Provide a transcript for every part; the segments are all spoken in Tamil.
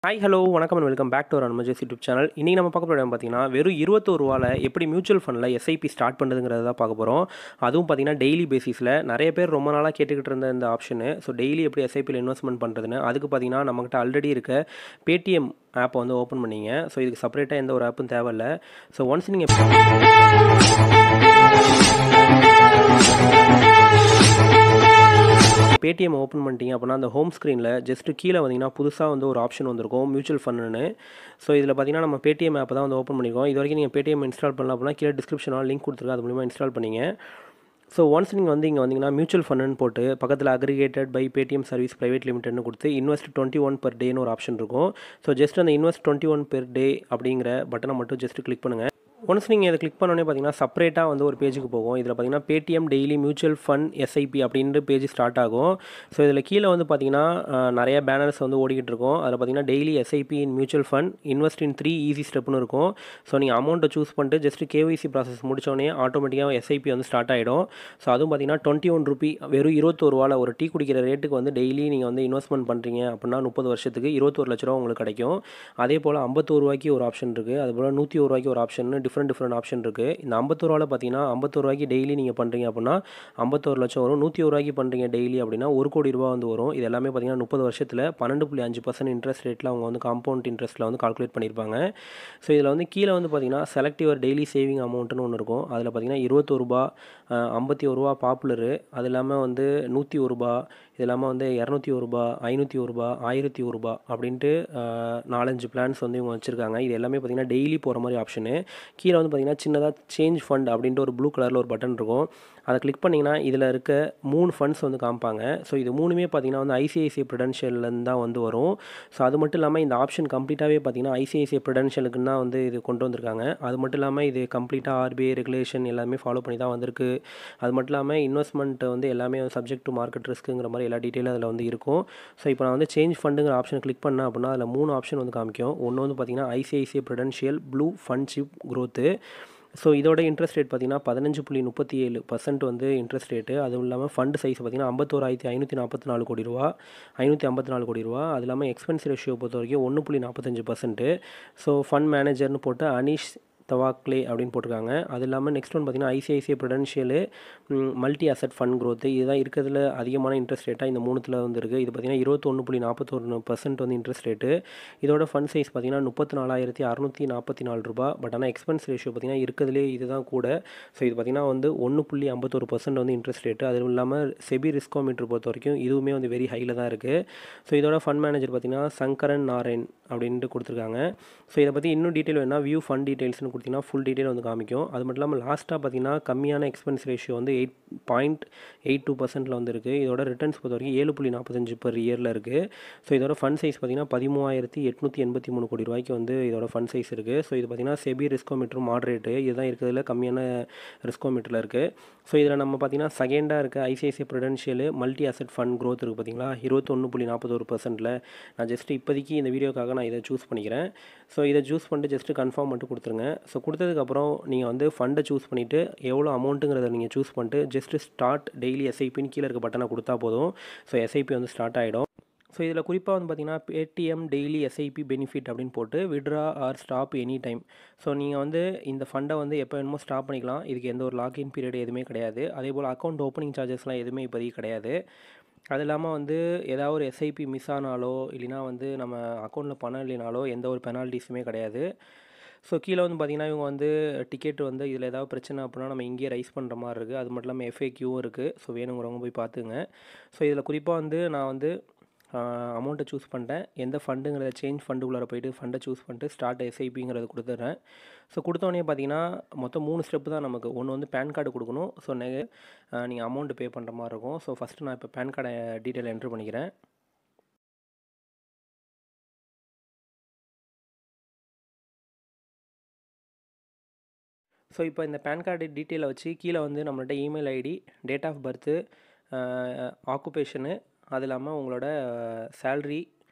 ஹாய் ஹலோ வணக்கம் and welcome back to our அனுமஜஸ் யூடியூப் சேனல். இன்றைக்கி நம்ம பார்க்க போகிற பார்த்தீங்கன்னா வெறும் 21 ரூபாவில் எப்படி மியூச்சுவல் ஃபண்டில் எஸ்ஐபி ஸ்டார்ட் பண்ணுறதுங்கிறத தான் பார்க்க போகிறோம். அதுவும் பார்த்தீங்கன்னா டெய்லி பேசிஸில் நிறைய பேர் ரொம்ப நாளாக கேட்டுக்கிட்டு இருந்த இந்த ஆப்ஷனு. ஸோ டெய்லி எப்படி எஸ்ஐபியில் இன்வெஸ்ட்மெண்ட் பண்ணுறதுன்னு அதுக்கு பார்த்தீங்கன்னா நம்மகிட்ட ஆல்ரெடி இருக்க பேடிஎம் ஆப்பை வந்து ஓப்பன் பண்ணிங்க. ஸோ இதுக்கு செப்பரேட்டாக எந்த ஒரு ஆப்பும் தேவையில்லை. ஸோ ஒன்ஸ் நீங்கள் பேடிஎம் ஓப்பன் பண்ணிட்டீங்க அப்படின்னா அந்த ஹோம் ஸ்க்ரீனில் ஜஸ்ட்டு கீழே வந்தீங்கன்னா புதுசாக வந்து ஒரு ஆப்ஷன் வந்திருக்கும் மியூச்சுவல் ஃபண்டுன்னு. ஸோ இதில் பார்த்தீங்கன்னா நம்ம பேடிஎம் ஆப்பை தான் வந்து ஓப்பன் பண்ணியிருக்கோம். இது வரைக்கும் நீங்கள் பேடிஎம் இன்ஸ்டால் பண்ணலாம் அப்படின்னா கீழே டிஸ்கிரிப்ஷனில் லிங்க் கொடுத்துருக்கேன், அது மூலிமா இன்ஸ்டால் பண்ணிங்க. ஸோ ஒன்ஸ் நீங்கள் வந்து இங்கே வந்தீங்கன்னா மியூச்சுவல் ஃபண்டுன்னு போட்டு பக்கத்தில் aggregated by Paytm service private லிமிடெட்னு கொடுத்து இன்வெஸ்ட் 21 per டேன்னு ஒரு ஆப்ஷன் இருக்கும். ஸோ ஜஸ்ட் அந்த இன்வெஸ்ட் 21 per day அப்படிங்கிற பட்டனை மட்டும் ஜஸ்ட் கிளிக் பண்ணுங்கள். ஒன்ஸ் நீங்கள் இதை கிளிக் பண்ணோன்னே பார்த்தீங்கன்னா செப்பரேட்டாக வந்து ஒரு பேஜுக்கு போகும். இதில் பார்த்தீங்கன்னா Paytm daily mutual fund SIP அப்படின்ற பேஜ் ஸ்டார்ட் ஆகும். ஸோ இதில் கீழே வந்து பார்த்தீங்கன்னா நிறைய பேனர்ஸ் வந்து ஓடிக்கிட்டு இருக்கும். அதில் பார்த்தீங்கன்னா daily SIP in mutual fund invest in 3 easy ஸ்டெப்னு இருக்கும். ஸோ நீங்கள் அமௌண்ட்டை சூஸ் பண்ணிட்டு ஜஸ்ட் கேஒய்சி ப்ராசஸ் முடிச்சோடனே ஆட்டோமேட்டிக்காக எஸ்ஐபி வந்து ஸ்டார்ட் ஆகிடும். ஸோ அதுவும் பார்த்தீங்கன்னா 21 ரூபி வெறும் 21 ரூபாவில் ஒரு டீ குடிக்கிற ரேட்டுக்கு வந்து டெய்லி நீங்கள் வந்து இன்வெஸ்ட்மெண்ட் பண்ணுறீங்க அப்படின்னா 30 வருஷத்துக்கு 21 லட்ச ரூபா உங்களுக்கு கிடைக்கும். அதே போல் 51 ரூபாய்க்கு ஒரு ஆப்ஷன் இருக்குது, அதுபோல் 101 ரூபாய்க்கு ஒரு ஆப்ஷன், டிஃப்ரெண்ட் ஆப்ஷன் இருக்குது. இந்த 51 ரூபாவில் பார்த்தீங்கன்னா 51 ரூபாய்க்கு டெய்லி நீங்கள் பண்ணுறீங்க அப்படின்னா 51 லட்சம் வரும். 101 ரூபாய்க்கு பண்ணுறீங்க டெய்லி அப்படின்னா 1 கோடி ரூபா வந்து வரும். இது எல்லாமே பார்த்தீங்கன்னா 30 வருஷத்தில் 12.5% இன்ட்ரெஸ்ட் ரேட்டில் அவங்க வந்து காம்பவுண்ட் இன்ட்ரெஸ்ட்டில் வந்து கால்குலேட் பண்ணியிருப்பாங்க. ஸோ இதில் வந்து கீழே வந்து பார்த்தீங்கன்னா செலக்ட் யுவர் டெய்லி சேவிங் அமௌண்ட்டுன்னு ஒன்று இருக்கும். அதில் பார்த்தீங்கன்னா 21 ரூபா, 51 ரூபா பாப்புலரு, அது இல்லாமல் வந்து 101 ரூபா, இது இல்லாமல் வந்து 201 ரூபா, 501 ரூபா, 1001 ரூபா அப்படின்ட்டு 4-5 பிளான்ஸ் வந்து இவங்க வச்சுருக்காங்க. இது எல்லாமே பார்த்தீங்கன்னா டெய்லி போகிற மாதிரி ஆப்ஷனு. கீழே வந்து பார்த்தீங்கன்னா சின்னதாக சேஞ்ச் ஃபண்ட் அப்படின்ட்டு ஒரு ப்ளூ கலரில் ஒரு பட்டன் இருக்கும். அதை கிளிக் பண்ணிங்கன்னா இதில் இருக்க 3 ஃபண்ட்ஸ் வந்து காமிப்பாங்க. ஸோ இது மூணுமே பார்த்தீங்கன்னா வந்து ஐசிஐசிஐ ப்ருடென்ஷியல்லேருந்து தான் வந்து வரும். ஸோ அது மட்டும் இல்லாமல் இந்த ஆப்ஷன் கம்ப்ளீட்டாகவே பார்த்தீங்கன்னா ஐசிஐசிஐ ப்ருடென்ஷியலுக்குன்னு தான் வந்து இது கொண்டு வந்திருக்காங்க. அது மட்டும் இல்லாமல் இது கம்ப்ளீட்டாக ஆர்பிஐ ரெகுலேஷன் எல்லாமே ஃபாலோ பண்ணி தான் வந்திருக்கு. அது மட்டும் இல்லாமல் இன்வெஸ்ட்மெண்ட் வந்து எல்லாமே சப்ஜெக்ட் டு மார்க்கெட் ரிஸ்க்குங்கிற மாதிரி எல்லா டீட்டெயிலும் அதில் வந்து இருக்கும். ஸோ இப்போ நான் வந்து சேஞ்ச் ஃபண்டுங்கிற ஆப்ஷன் கிளிக் பண்ணேன் அப்படின்னா அதில் 3 ஆப்ஷன் வந்து காமிக்கும். ஒன்று வந்து பார்த்தீங்கன்னா ICICI Prudential blue fund chip growth. So இதோட இன்ட்ரெஸ்ட் ரேட் பார்த்தீங்கன்னா 15.37% வந்து இன்ட்ரெஸ்ட் ரேட்டு. அதுவும் இல்லாமல் ஃபண்ட் சைஸ் பார்த்தீங்கன்னா 51,544 கோடி ரூபா, 554 கோடி ரூபா. அது இல்லாமல் எக்ஸ்பென்ஸ் ரேஷியோ பொறுத்த வரைக்கும் 1.45%. ஸோ ஃபண்ட் மேனேஜர்னு போட்டு அனீஷ் தவாக்லே அப்படின்னு போட்டிருக்காங்க. அது இல்லாமல் நெக்ஸ்ட் ஒன் பார்த்தீங்கன்னா ICICI Prudential multi asset fund growth. இதுதான் இருக்கிறதுல அதிகமான இன்ட்ரெஸ்ட் ரேட்டாக இந்த மூணுத்தில் வந்து இருக்குது. இது பார்த்தீங்கன்னா 21.41% வந்து இன்ட்ரெஸ்ட் ரேட்டு. இதோட ஃபண்ட் சைஸ் பார்த்தீங்கன்னா 34,644 ரூபா. பட் ஆனால் எக்ஸ்பென்ஸ் ரேஷியோ பார்த்தீங்கன்னா இருக்கிறதுலே இதுதான் கூட. ஸோ இது பார்த்தீங்கன்னா வந்து 1.51% வந்து இன்ட்ரெஸ்ட் ரேட்டு. அதுவும் இல்லாமல் செபி ரிஸ்கோமீட்டர் பொறுத்த வரைக்கும் இதுவுமே வந்து வெரி ஹையில் தான் இருக்குது. ஸோ இதோட ஃபண்ட் மேனேஜர் பார்த்தீங்கன்னா சங்கரன் நாராயண் அப்படின்ட்டு கொடுத்துருக்காங்க. ஸோ இதை பற்றி இன்னும் டீட்டெயில் வேணால் வியூ ஃபண்ட் டீட்டெயில்ஸ்னு கொடுத்தீங்கன்னா ஃபுல் டீட்டெயில் வந்து காமிக்கும். அது மட்டும் இல்லாமல் லாஸ்ட்டாக பார்த்தீங்கன்னா கம்மியான எக்ஸ்பென்ஸ் ரேஷியோ வந்து 8.82% வந்து இருக்குது. இதோட ரிட்டர்ன்ஸ் பொறுத்த வரைக்கும் 7.45 per இயரில் இருக்குது. ஸோ இதோட ஃபண்ட் சைஸ் பார்த்தீங்கன்னா 13,883 கோடி ரூபாய்க்கு வந்து இதோட ஃபண்ட் சைஸ் இருக்குது. ஸோ இது பார்த்தீங்கன்னா செபி ரிஸ்கோமீட்டர் மாட்ரேட்டு, இதுதான் இருக்கிறதுல கம்மியான ரிஸ்கோமீட்டரில் இருக்குது. ஸோ இதில் நம்ம பார்த்தீங்கன்னா செகண்டாக இருக்க ICICI Prudential multi asset fund growth இருக்குது பார்த்தீங்களா 21.41%. நான் ஜஸ்ட் இப்போதைக்கு இந்த வீடியோக்காக நான் இதை சூஸ் பண்ணிக்கிறேன். ஸோ இதை சூஸ் பண்ணிட்டு ஜஸ்ட்டு கன்ஃபார்ம் மட்டும் கொடுத்துருங்க. ஸோ கொடுத்ததுக்கப்புறம் நீங்கள் வந்து ஃபண்டை சூஸ் பண்ணிவிட்டு எவ்வளோ அமௌண்ட்டுங்கிறத நீங்கள் சூஸ் பண்ணிட்டு ஜஸ்ட்டு ஸ்டார்ட் டெய்லி எஸ்ஐபின்னு கீழே இருக்க பட்டனை கொடுத்தா போதும். ஸோ எஸ்ஐபி வந்து ஸ்டார்ட் ஆகிடும். ஸோ இதில் குறிப்பாக வந்து பார்த்தீங்கன்னா பேடிஎம் டெய்லி எஸ்ஐபி பெனிஃபிட் அப்படின்னு போட்டு விட்ரா or stop any time. So நீங்கள் வந்து இந்த ஃபண்டை வந்து எப்போ வேணுமோ ஸ்டாப் பண்ணிக்கலாம். இதுக்கு எந்த ஒரு லாக்இன் பீரியட் எதுவுமே கிடையாது. அதே போல் அக்கௌண்ட் ஓப்பனிங் சார்ஜஸ்லாம் எதுவுமே இப்போதைக்கு கிடையாது. அது இல்லாமல் வந்து ஏதாவது ஒரு எஸ்ஐபி மிஸ் ஆனாலோ இல்லைனா வந்து நம்ம அக்கௌண்ட்டில் பணம் இல்லைனாலோ எந்த ஒரு பெனால்ட்டிஸுமே கிடையாது. ஸோ கீழே வந்து பார்த்திங்கன்னா இவங்க வந்து டிக்கெட் வந்து இதில் ஏதாவது பிரச்சனை அப்படின்னா நம்ம இங்கேயே ரைஸ் பண்ணுற மாதிரி இருக்குது. அது மட்டும் இல்லாமல் எஃப்ஏக்யூவும் இருக்குது. ஸோ வேணுங்கிறவங்க போய் பார்த்துங்க. ஸோ இதில் குறிப்பாக வந்து நான் வந்து அமௌண்ட்டை சூஸ் பண்ணிட்டேன். எந்த ஃபண்டுங்கிறத சேஞ்ச் ஃபண்டுக்குள்ளே போய்ட்டு ஃபண்டை சூஸ் பண்ணிட்டு ஸ்டார்ட் எஸ்ஐபிங்கிறத கொடுத்துட்றேன். ஸோ கொடுத்தோடனே பார்த்தீங்கன்னா மொத்தம் 3 ஸ்டெப்பு தான் நமக்கு. ஒன்று வந்து பேன் கார்டு கொடுக்கணும். ஸோ நீங்கள் அமௌண்ட்டு பே பண்ணுற மாதிரி இருக்கும். ஸோ ஃபஸ்ட்டு நான் இப்போ பேன் கார்டை டீட்டெயில் என்ட்ரு பண்ணிக்கிறேன். ஸோ இப்போ இந்த பேன் கார்டு டீட்டெயிலை வச்சு கீழே வந்து நம்மள்ட்ட email ID, date of birth, occupation, அது இல்லாமல் உங்களோட சேல்ரி,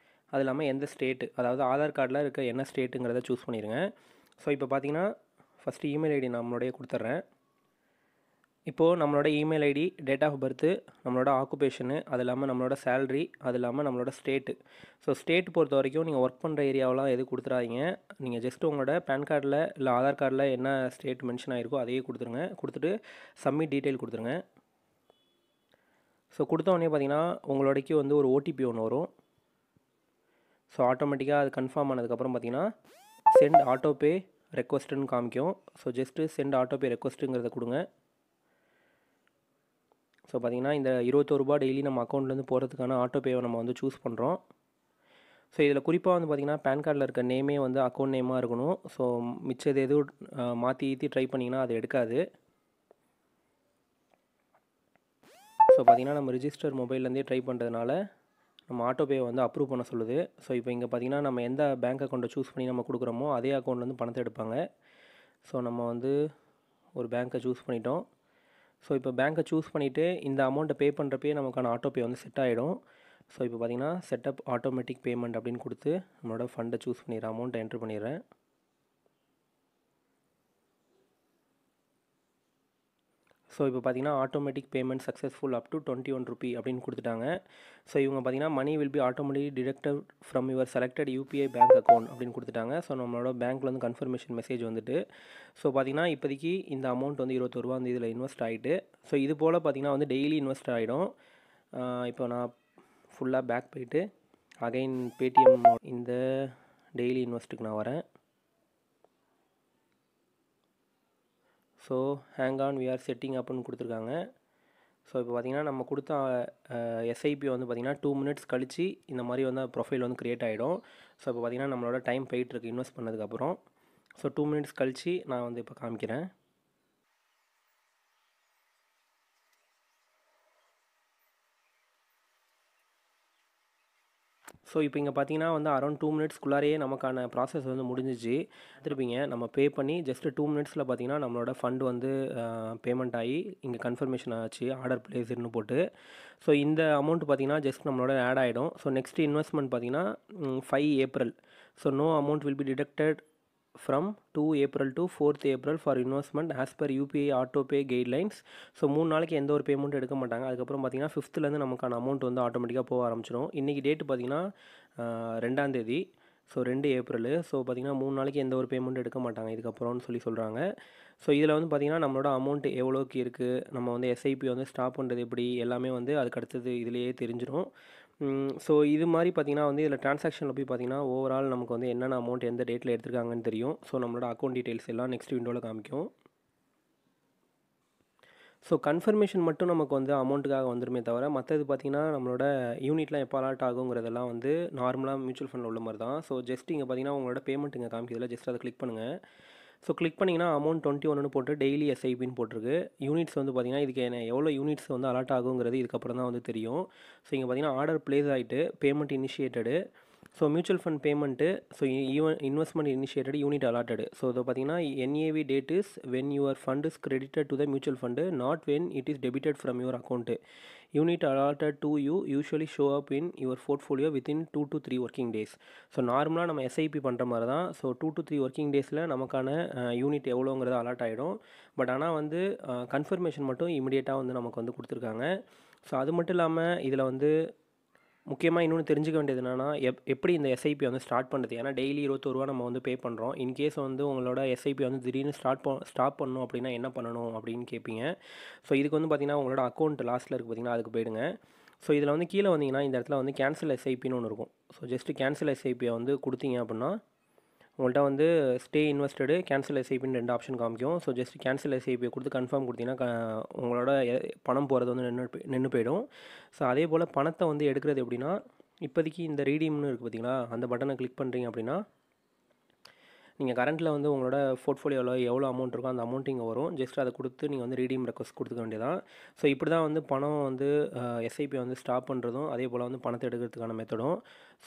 அது இல்லாமல் எந்த ஸ்டேட்டு, அதாவது ஆதார் கார்டில் இருக்க என்ன ஸ்டேட்டுங்கிறத சூஸ் பண்ணிடுங்க. ஸோ இப்போ பார்த்தீங்கன்னா ஃபஸ்ட்டு இமெயில் ஐடி நம்மளுடைய கொடுத்துட்றேன். ஸோ இமெயில் ஐடி கொடுத்ததுக்கப்புறம் கீழே வந்து பார்த்தீங்கன்னா 2 ஆப்ஷன் இருக்கும். ஒன்று வந்து பேன் கார்டு டீட்டெயில், அது இல்லாமல் உங்களோட சேல்ரி, அது இல்லாமல் எந்த ஸ்டேட்டு, அதாவது ஆதார் கார்டில் இருக்க என்ன ஸ்டேட்டுங்கிறத சூஸ் பண்ணிடுங்க. ஸோ இப்போ பார்த்தீங்கன்னா ஃபஸ்ட்டு இமெயில் ஐடி நம்மளுடைய கொடுத்துட்றேன். இப்போது நம்மளோட email ID, date of birth, நம்மளோட ஆக்குபேஷனு, அது இல்லாமல் நம்மளோட சேலரி, அது இல்லாமல் நம்மளோட ஸ்டேட்டு. ஸோ ஸ்டேட் பொறுத்த வரைக்கும் நீங்கள் ஒர்க் பண்ணுற ஏரியாவெலாம் எதுவும் கொடுத்துறாதீங்க. நீங்கள் ஜஸ்ட் உங்களோட பேன் கார்டில் இல்லை ஆதார் கார்டில் என்ன ஸ்டேட் மென்ஷன் ஆகிருக்கோ அதையே கொடுத்துருங்க. கொடுத்துட்டு சப்மிட் டீட்டெயில் கொடுத்துருங்க. ஸோ கொடுத்தோடனே பார்த்தீங்கன்னா உங்களோடக்கு வந்து ஒரு ஓடிபி ஒன்று வரும். ஸோ ஆட்டோமேட்டிக்காக அது கன்ஃபார்ம் ஆனதுக்கப்புறம் பார்த்தீங்கன்னா சென்ட் ஆட்டோபே ரெக்வஸ்ட்டுன்னு காமிக்கும். ஸோ ஜஸ்ட்டு சென்ட் ஆட்டோபே ரெக்வஸ்ட்டுங்கிறத கொடுங்க. ஸோ பார்த்திங்கன்னா இந்த ரூ. 21 டெய்லி நம்ம அக்கௌண்ட்லேருந்து போகிறதுக்கான ஆட்டோபேவை நம்ம வந்து சூஸ் பண்ணுறோம். ஸோ இதில் குறிப்பாக வந்து பார்த்திங்கன்னா பேன் கார்டில் இருக்க நேமே வந்து அக்கௌண்ட் நேமாக இருக்கணும். ஸோ மிச்சது எதுவும் மாற்றி ட்ரை பண்ணிங்கன்னா அது எடுக்காது. ஸோ பார்த்திங்கன்னா நம்ம ரிஜிஸ்டர் மொபைல்லேருந்தே ட்ரை பண்ணுறதுனால நம்ம ஆட்டோபே வந்து அப்ரூவ் பண்ண சொல்லுது. ஸோ இப்போ இங்கே பார்த்திங்கன்னா நம்ம எந்த பேங்க் அக்கௌண்ட்டை சூஸ் பண்ணி நம்ம கொடுக்குறோமோ அதே அக்கௌண்ட்லேருந்து பணத்தை எடுப்பாங்க. ஸோ நம்ம வந்து ஒரு பேங்க்கை சூஸ் பண்ணிட்டோம். ஸோ இப்போ பேங்க்கை சூஸ் பண்ணிவிட்டு இந்த அமௌண்ட்டை பே பண்ணுறப்பே நமக்கான ஆட்டோபே வந்து செட் ஆகிடும். ஸோ இப்போ பார்த்திங்கன்னா செட்டப் ஆட்டோமேட்டிக் பேமெண்ட் அப்படின்னு கொடுத்து நம்மளோட ஃபண்டை சூஸ் பண்ணிடுறேன், அமௌண்ட்டை என்ட்ரு பண்ணிடுறேன். ஸோ இப்போ பார்த்திங்கன்னா automatic payment successful up to ₹21 அப்படின்னு கொடுத்துட்டாங்க. ஸோ இவங்க பார்த்திங்கன்னா money will be automatic deducted from your selected UPI bank account அப்படின்னு கொடுத்துட்டாங்க. ஸோ நம்மளோட பேங்க்கில் வந்து கன்ஃபர்மேஷன் மெசேஜ் வந்துட்டு ஸோ பார்த்திங்கன்னா இப்போதைக்கு இந்த அமௌண்ட் வந்து ₹21 வந்து இதில் இன்வெஸ்ட் ஆகிட்டு ஸோ இது போல் பார்த்திங்கன்னா வந்து டெய்லி இன்வெஸ்ட் ஆகிடும். இப்போ நான் ஃபுல்லாக பேக் போயிட்டு அகைன் பேடிஎம் இந்த டெய்லி இன்வெஸ்ட்டுக்கு நான் வரேன். So hang on we are setting அப்னு கொடுத்துருக்காங்க. ஸோ இப்போ பார்த்திங்கன்னா நம்ம கொடுத்த எஸ்ஐபி வந்து பார்த்திங்கன்னா 2 மினிட்ஸ் கழித்து இந்த மாதிரி வந்து ப்ரொஃபைல் வந்து க்ரியேட் ஆகிடும். ஸோ இப்போ பார்த்திங்கன்னா நம்மளோட டைம் போயிட்டுருக்கு இன்வெஸ்ட் பண்ணதுக்கப்புறம். ஸோ 2 மினிட்ஸ் கழித்து நான் வந்து இப்போ காமிக்கிறேன். ஸோ இப்போ இங்கே பார்த்தீங்கன்னா வந்து அரௌண்ட் 2 மினிட்ஸ்க்குள்ளாரையே நமக்கான ப்ராசஸ் வந்து முடிஞ்சிச்சு. திருப்பிங்க நம்ம பே பண்ணி ஜஸ்ட்டு 2 மினிட்ஸில் பார்த்தீங்கன்னா நம்மளோட ஃபண்ட் வந்து பேமெண்ட் ஆகி இங்கே கன்ஃபர்மேஷன் ஆச்சு ஆர்டர் பிளேஸ்டுன்னு போட்டு. ஸோ இந்த அமௌண்ட் பார்த்தீங்கன்னா ஜஸ்ட் நம்மளோட ஆட் ஆகிடும். ஸோ நெக்ஸ்ட் இன்வெஸ்ட்மெண்ட் பார்த்தீங்கன்னா 5 April. So no amount will be deducted from 2 April to 4th April for investment as per UPI autopay guidelines. So 3 நாளைக்கு எந்த ஒரு பேமெண்ட்டும் எடுக்க மாட்டாங்க. அதுக்கப்புறம் பார்த்திங்கன்னா 5th நமக்கான அமௌண்ட் வந்து ஆட்டோமேட்டிக்காக போக ஆரம்பிச்சிடும். இன்றைக்கி டேட்டு பார்த்திங்கன்னா 2ஆம் தேதி. So 2 April. ஸோ பார்த்திங்கன்னா 3 நாளைக்கு எந்த ஒரு பேமெண்ட்டும் எடுக்க மாட்டாங்க இதுக்கப்புறம்னு சொல்கிறாங்க. ஸோ இதில் வந்து பார்த்திங்கன்னா நம்மளோட அமௌண்ட் எவ்வளோக்கு இருக்குது, நம்ம வந்து எஸ்ஐபி வந்து ஸ்டாப் பண்ணுறது எப்படி, எல்லாமே வந்து அதுக்கு அடுத்தது இதிலேயே தெரிஞ்சிடும். ஸோ இது மாதிரி பார்த்திங்கன்னா வந்து இதில் ட்ரான்சாக்ஷனில் போய் பார்த்திங்கன்னா ஓவரால் நமக்கு வந்து என்னென்ன அமௌண்ட் எந்த டேட்டில் எடுத்துருக்காங்கன்னு தெரியும். ஸோ நம்மளோட அக்கௌண்ட் டீட்டெயில்ஸ் எல்லாம் நெக்ஸ்ட் விண்டோவில் காமிக்கும். ஸோ கன்ஃபர்மேஷன் மட்டும் நமக்கு வந்து அமௌண்ட்டுக்காக வந்துருமே தவிர மற்றது பார்த்திங்கன்னா நம்மளோட யூனிட்லாம் எப்போ அலாட் ஆகுங்கிறதெல்லாம் வந்து நார்மலாக மியூச்சுவல் ஃபண்டில் உள்ள மாதிரி தான். ஸோ ஜஸ்ட் இங்கே பார்த்திங்கன்னா உங்களோட பேமெண்ட் இங்கே காமிக்கிறதுல ஜஸ்ட் அதை கிளிக் பண்ணுங்கள். ஸோ கிளிக் பண்ணிங்கன்னா அமௌண்ட் 21ன்னு போட்டு டெய்லி எஸ்ஐபின்னு போட்டிருக்கு. யூனிட்ஸ் வந்து பார்த்திங்கன்னா இதுக்கு எவ்வளோ யூனிட்ஸ் வந்து அலாட் ஆகுங்கிறது இதுக்கப்புறம் தான் வந்து தெரியும். ஸோ இங்கே பார்த்திங்கன்னா ஆர்டர் ப்ளேஸ் ஆகிட்டு payment initiated. So mutual fund payment. So investment initiated unit allotted. So இதை பார்த்தீங்கன்னா NAV date is when your fund is credited to the mutual fund, not when it is debited from your account. Unit allotted to you usually show up in your portfolio within 2 to 3 working days. So நார்மலாக நம்ம எஸ்ஐபி பண்ணுற மாதிரி தான். ஸோ 2 to 3 ஒர்க்கிங் டேஸில் நமக்கான யூனிட் எவ்வளோங்கிறது அலாட் ஆகிடும். பட் ஆனால் வந்து கன்ஃபர்மேஷன் மட்டும் இமிடியேட்டாக வந்து நமக்கு வந்து கொடுத்துருக்காங்க. ஸோ அது மட்டும் இல்லாமல் இதில் வந்து முக்கியமாக இன்னொன்று தெரிஞ்சுக்க வேண்டியது என்னென்னா எப்படி இந்த எஸ்ஐபி வந்து ஸ்டார்ட் பண்ணுறது. ஏன்னா டெய்லி ₹21 நம்ம வந்து பே பண்ணுறோம். இன்கேஸ் வந்து உங்களோட எஸ்ஐபி வந்து திடீர்னு ஸ்டாப் பண்ணணும் அப்படின்னா என்ன பண்ணணும் அப்படின்னு கேட்பீங்க. ஸோ இதுக்கு வந்து பார்த்திங்கன்னா உங்களோட அக்கௌண்ட் லாஸ்ட்டில் இருக்குது பார்த்திங்கன்னா அதுக்கு போயிடுங்க. ஸோ இதில் வந்து கீழே வந்தீங்கன்னா இந்த இடத்துல வந்து கேன்சல் எஸ்ஐபின்னு ஒன்று இருக்கும். ஸோ ஜஸ்ட்டு கேன்சல் எஸ்ஐபியை வந்து கொடுத்தீங்க அப்படின்னா உங்கள்கிட்ட வந்து ஸ்டே இன்வெஸ்டடு கேன்சல் எஸ்ஐபின்னு 2 ஆப்ஷன் காமிக்கும். ஸோ ஜஸ்ட் கேன்சல் எஸ்ஐபியை கொடுத்து கன்ஃபார்ம் கொடுத்தீங்கன்னா உங்களோட பணம் போகிறது வந்து நின்று போயிடும். ஸோ அதே போல் பணத்தை வந்து எடுக்கிறது எப்படின்னா இப்போதைக்கு இந்த ரீடீம்னு இருக்குது பார்த்தீங்களா, அந்த பட்டனை கிளிக் பண்ணுறீங்க அப்படின்னா நீங்கள் கரண்ட்டில் வந்து உங்களோட போர்ட்ஃபோலியோவில் எவ்வளோ அமௌண்ட் இருக்கோ அந்த அமௌண்ட் இங்கே வரும். ஜஸ்ட் அதை கொடுத்து நீங்கள் வந்து ரீடீம் ரெக்வஸ்ட் கொடுத்துக்க வேண்டியதான். ஸோ இப்படி தான் வந்து பணம் வந்து எஸ்ஐபி வந்து ஸ்டாப் பண்ணுறதும் அதே போல் வந்து பணத்தை எடுக்கிறதுக்கான மெத்தடும்.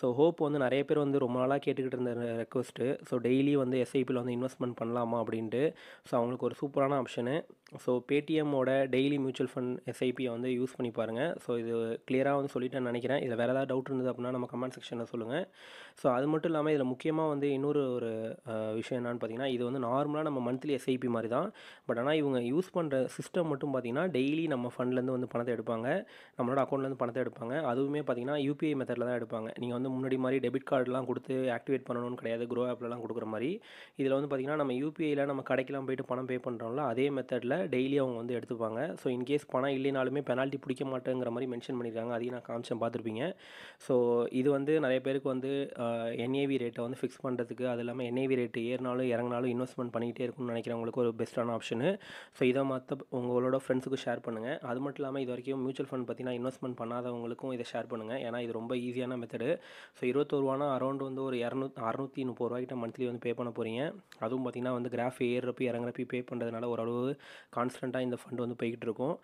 ஸோ ஹோப் வந்து நிறைய பேர் வந்து ரொம்ப நாளாக கேட்டுக்கிட்டு இருந்த ரெக்வஸ்ட்டு. ஸோ டெய்லி வந்து எஸ்ஐபியில் வந்து இன்வெஸ்ட்மெண்ட் பண்ணலாமா அப்படின்ட்டு. ஸோ அவங்களுக்கு ஒரு சூப்பரான ஆப்ஷனு. ஸோ பேடிஎம்மோட டெய்லி மியூச்சுவல் ஃபண்ட் எஸ்ஐபியை வந்து யூஸ் பண்ணி பாருங்கள். ஸோ இது கிளியராக வந்து சொல்லிட்டேன்னு நினைக்கிறேன். இதில் வேறு ஏதாவது டவுட் இருந்தது அப்படின்னா நம்ம கமெண்ட் செக்ஷனில் சொல்லுங்கள். ஸோ அது மட்டும் இல்லாமல் இதில் முக்கியமாக வந்து இன்னொரு ஒரு விஷயம் என்னென்னு பார்த்தீங்கன்னா, இது வந்து நார்மலாக நம்ம மந்த்லி எஸ்ஐபி மாதிரி தான். பட் ஆனால் இவங்க யூஸ் பண்ணுற சிஸ்டம் மட்டும் பார்த்தீங்கன்னா டெய்லி நம்ம ஃபண்ட்லேருந்து வந்து பணத்தை எடுப்பாங்க, நம்மளோட அக்கௌண்ட்லேருந்து பணத்தை எடுப்பாங்க. அதுவுமே பார்த்தீங்கன்னா யூபிஐ மெத்தடில் தான் எடுப்பாங்க. நீங்கள் வந்து முன்னாடி மாதிரி டெபிட் கார்டெலாம் கொடுத்து ஆக்டிவேட் பண்ணணும்னு கிடையாது, க்ரோ ஆப்லலாம் கொடுக்குற மாதிரி. இதில் வந்து பார்த்திங்கன்னா நம்ம யூபிஐயில் நம்ம கடைக்கெலாம் போய்ட்டு பணம் பே பண்ணுறோம்ல, அதே மெத்தடில் டெய்லி அவங்க வந்து எடுத்துப்பாங்க. ஸோ இன்கேஸ் பணம் இல்லைனாலுமே பெனால்ட்டி பிடிக்க மாட்டேங்கிற மாதிரி மென்ஷன் பண்ணியிருக்காங்க. அதையும் நான் காமிச்சேன், பார்த்துருப்பீங்க. ஸோ இது வந்து நிறைய பேருக்கு வந்து என்ஏவி ரேட்டை வந்து ஃபிக்ஸ் பண்ணுறதுக்கு, அது இல்லாமல் என்ஏவி ரேட்டு ஏறினாலும் இறங்கினாலும் இன்வெஸ்ட்மெண்ட் பண்ணிகிட்டே இருக்கும்னு நினைக்கிறவங்களுக்கு ஒரு பெஸ்ட்டான ஆப்ஷனு. ஸோ இதை உங்களோட ஃப்ரெண்ட்ஸுக்கு ஷேர் பண்ணுங்கள். அது மட்டும் இல்லாமல் இது வரைக்கும் மியூச்சுவல் ஃபண்ட் பற்றினா இன்வெஸ்ட்மெண்ட் பண்ணாதவங்களுக்கும் இதை ஷேர் பண்ணுங்கள். ஏன்னா இது ரொம்ப ஈஸியான மெத்தடு. ஸோ 21 ரூபானா அரௌண்ட் வந்து ஒரு 630 ரூபாய்க்கிட்ட மந்த்லி வந்து பே பண்ண போகிறீங்க. அதுவும் பார்த்திங்கன்னா வந்து கிராஃப் ஏறுறப்பி இறங்குறப்பி பே பண்ணுறதுனால ஓரளவு கான்ஸ்டண்ட்டாக இந்த ஃபண்ட் வந்து போய்கிட்டு இருக்கும்.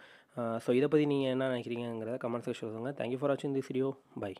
ஸோ இதை பற்றி நீங்கள் என்ன நினைக்கிறீங்கிறத கமெண்ட் செக்ஷன் சொல்லுங்கள். தேங்க்யூ ஃபார் வாட்சிங் திஸ் வீடியோ. பை.